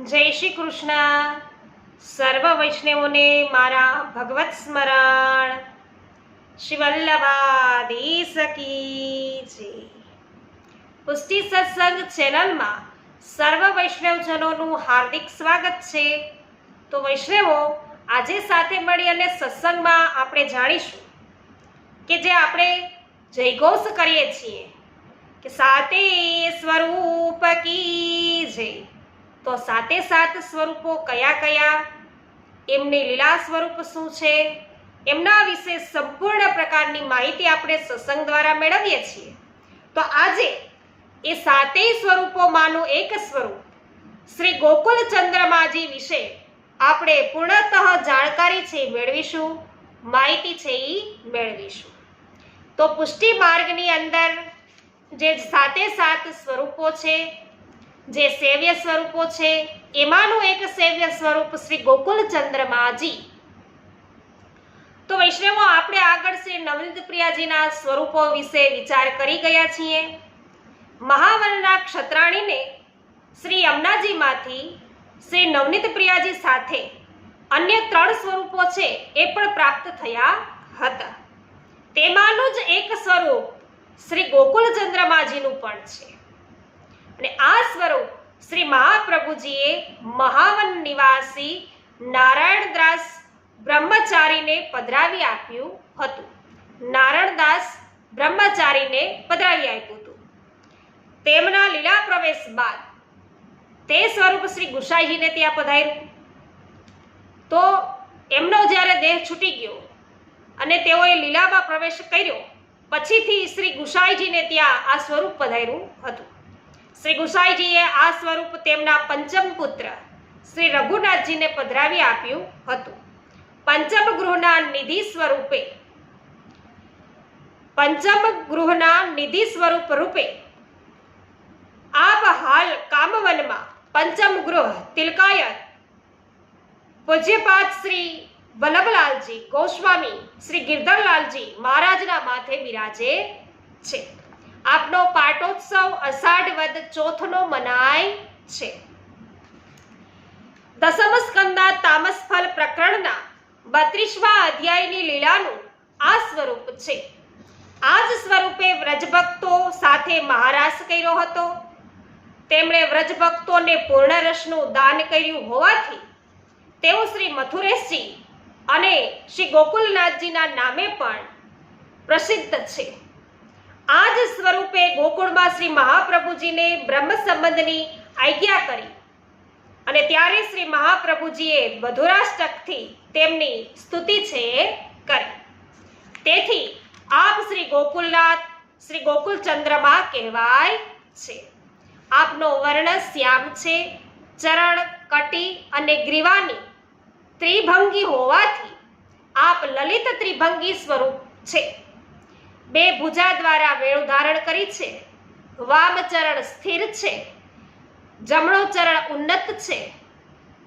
જય શ્રી કૃષ્ણ. સર્વ વૈષ્ણવોને મારા ભગવત સ્મરણ. શ્રી વલ્લભાધીશ કી જય. પુષ્ટિ સત્સંગ ચેનલમાં સર્વ વૈષ્ણવજનોનું હાર્દિક સ્વાગત છે. તો વૈષ્ણવો, આજે સાથે મળી અને સત્સંગમાં આપણે જાણીશું કે જે આપણે જયઘોષ કરીએ છીએ કે સાતે સ્વરૂપ કી જય. તો સાતે સાત સ્વરૂપો કયા કયા, એમની લીલા સ્વરૂપ શું છે, એમના વિશે સંપૂર્ણ પ્રકારની માહિતી આપણે સત્સંગ દ્વારા મેળવીએ છીએ. તો આજે એ સાતેય સ્વરૂપોમાંનું એક સ્વરૂપ શ્રી ગોકુલ ચંદ્રમાજી વિશે આપણે પૂર્ણતઃ જાણકારી છે મેળવીશું, માહિતી છે એ મેળવીશું. તો પુષ્ટિ માર્ગની અંદર જે સાતે સાત સ્વરૂપો છે, જે સેવ્ય સ્વરૂપો છે, એમાંનું એક સેવ્ય સ્વરૂપ શ્રી ગોકુલ ચંદ્રમાજી. તો વૈષ્ણવો, આપણે આગળ શ્રી નવનીત પ્રિયાજીના સ્વરૂપો વિશે વિચાર કરી ગયા છીએ. મહાવનના ક્ષત્રાણીને શ્રી યમુનાજીમાંથી શ્રી નવનીત પ્રિયાજી સાથે અન્ય 3 સ્વરૂપો છે એ પણ પ્રાપ્ત થયા હતા. તેમાંનું જ એક સ્વરૂપ શ્રી ગોકુલ ચંદ્રમાજીનું પણ છે. અને આ સ્વરૂપ શ્રી મહાપ્રભુજીએ મહાવન નિવાસી નારાયણદાસ બ્રહ્મચારીને પધરાવી આપ્યું હતું. નારાયણદાસ બ્રહ્મચારીને પધરાવી આપ્યું હતું. તેમના લીલા પ્રવેશ બાદ તે સ્વરૂપ શ્રી ગુસાઈજીને ત્યાં પધાર્યું. તો એમનો જ્યારે દેહ છૂટી ગયો અને તેઓએ લીલામાં પ્રવેશ કર્યો, પછીથી શ્રી ગુસાઈજીને ત્યાં આ સ્વરૂપ પધાર્યું હતું. શ્રી ગુસાઈજીએ આ સ્વરૂપ તેમના પંચમ પુત્ર શ્રી રઘુનાથજીને પધરાવી આપ્યું હતું. પંચમ ગૃહના નિધિ સ્વરૂપ રૂપે આપ હાલ કામવનમાં પંચમ ગૃહ તિલકાયત પૂજ્યપાદ શ્રી વલ્લભલાલજી ગોસ્વામી શ્રી ગિરધરલાલજી મહારાજના માથે બિરાજે છે. આપનો પાટોત્સવ અષાઢ વદ ચોથનો મનાય છે. દસમ સ્કંદા તામસ ફલ પ્રકરણના 32મા અધ્યાયની લીલાનું આ સ્વરૂપ છે. આ જ સ્વરૂપે વ્રજભક્તો સાથે મહારાસ કર્યો હતો. તેમણે વ્રજભક્તોને પૂર્ણ રસનું દાન કર્યું હોવાથી તેઓ શ્રી મથુરેશજી અને શ્રી ગોકુલનાથજીના નામે પણ પ્રસિદ્ધ છે. આ જ સ્વરૂપે ગોકુળમાં શ્રી મહાપ્રભુજીને બ્રહ્મ સંબંધની આજ્ઞા કરી અને ત્યારે શ્રી મહાપ્રભુજીએ મધુરાષ્ટકથી તેમની સ્તુતિ છે કરી. તેથી આપ શ્રી ગોકુલનાથ, શ્રી ગોકુલ ચંદ્રમા કહેવાય છે. આપનો વર્ણ શ્યામ છે. ચરણ, કટી અને ગ્રીવાની ત્રિભંગી હોવાથી આપ લલિત ત્રિભંગી સ્વરૂપ છે. 2 ભુજા દ્વારા વેણુ ધારણ કરી છે. વામ ચરણ સ્થિર છે, જમણો ચરણ ઉન્નત છે.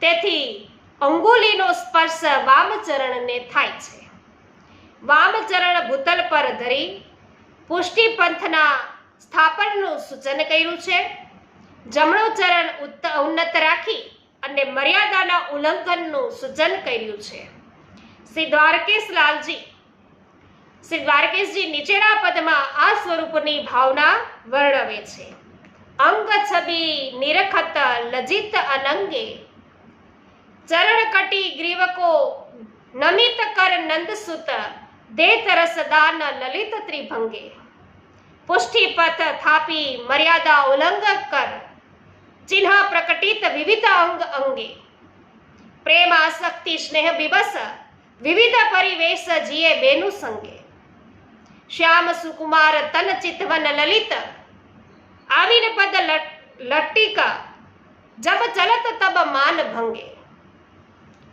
તેથી અંગુલીનો સ્પર્શ વામ ચરણને થાય છે. વામ ચરણ ભૂતલ પર ધરી પુષ્ટિ પંથના સ્થાપનનું સૂચન કર્યું છે. જમણો ચરણ ઉન્નત રાખી અને મર્યાદાના ઉલ્લંઘનનું સૂચન કર્યું છે. શ્રી દ્વારકેશજી નીચેના પદમાં આ સ્વરૂપની ભાવના વર્ણવે છે. અંગ છબી નિરખત લજિત અનંગે, ચરણ કટી ગ્રીવકો નમિત કર નંદસુત, દેત રસદાન લલિત ત્રિભંગે, પુષ્ટિપથ થાપી મર્યાદા ઉલ્લંઘ કર, ચિહ્ન પ્રકટિત વિવિધ અંગ અંગે, પ્રેમ આસક્તિ સ્નેહ બિબસ વિવિધ પરિવેશ જીએ બેનું સંગે, શ્યામ સુકુમાર તન ચિતવન લલિત, આવીન પદ લટ્ટિક જબ ચલત તબ માન ભંગે,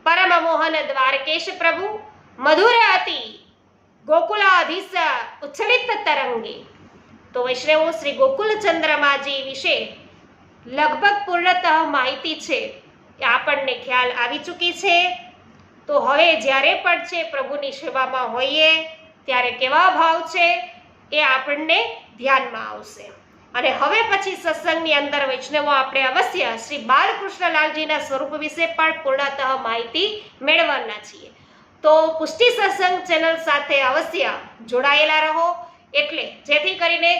પરમ મોહન દ્વારકેશ પ્રભુ મધુર અતિ ગોકુલાધીશ ઉચ્છલિત તરંગે. તો વૈષ્ણવો, શ્રી ગોકુલ ચંદ્રમાજી વિશે લગભગ પૂર્ણતઃ માહિતી છે એ આપણને ખ્યાલ આવી ચૂકી છે. તો હવે જ્યારે પણ છે પ્રભુની સેવામાં હોઈએ ત્યારે કેવા ભાવ છે એ આપણને ધ્યાનમાં આવશે. અને હવે પછી સત્સંગની અંદર વૈષ્ણવો આપણે અવશ્ય શ્રી બાલકૃષ્ણલાલજીના સ્વરૂપ વિશે પણ પૂર્ણતઃ માહિતી મેળવવાના છીએ. તો પુષ્ટિ સત્સંગ ચેનલ સાથે અવશ્ય જોડાયેલા રહો, એટલે જેથી કરીને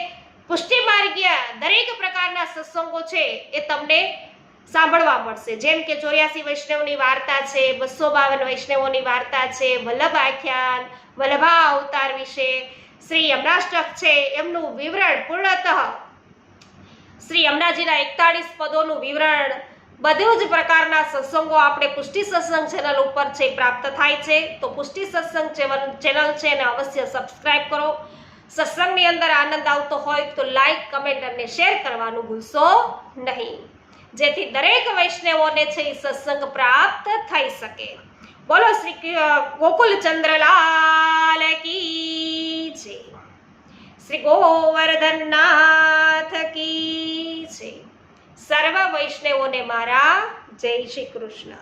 પુષ્ટિ માર્ગીય દરેક પ્રકારના સત્સંગો છે એ તમને સાંભળવા મળશે. જેમ કે 84 વૈષ્ણવની વાર્તા છે, 252 વૈષ્ણવોની વાર્તા છે, વલ્લભ આખ્યાન, વલ્લભા અવતાર વિશે, શ્રી યમનાષ્ટક છે એમનું વિવરણ પૂર્ણતઃ, શ્રી યમુનાજીના 41 પદોનું વિવરણ, બધું જ પ્રકારના સત્સંગો આપણે પુષ્ટિ સત્સંગ ચેનલ ઉપર છે પ્રાપ્ત થાય છે. તો પુષ્ટિ સત્સંગ ચેનલ છે એને અવશ્ય સબસ્ક્રાઇબ કરો. સત્સંગની અંદર આનંદ આવતો હોય તો લાઈક, કમેન્ટ અને શેર કરવાનું ભૂલશો નહીં, જેથી દરેક વૈષ્ણવોને છે એ સત્સંગ પ્રાપ્ત થઈ શકે. બોલો શ્રી ગોકુલ ચંદ્રલાલ કી જય, શ્રી ગોવર્ધનનાથ કી જય. સર્વ વૈષ્ણવોને મારા જય શ્રી કૃષ્ણ.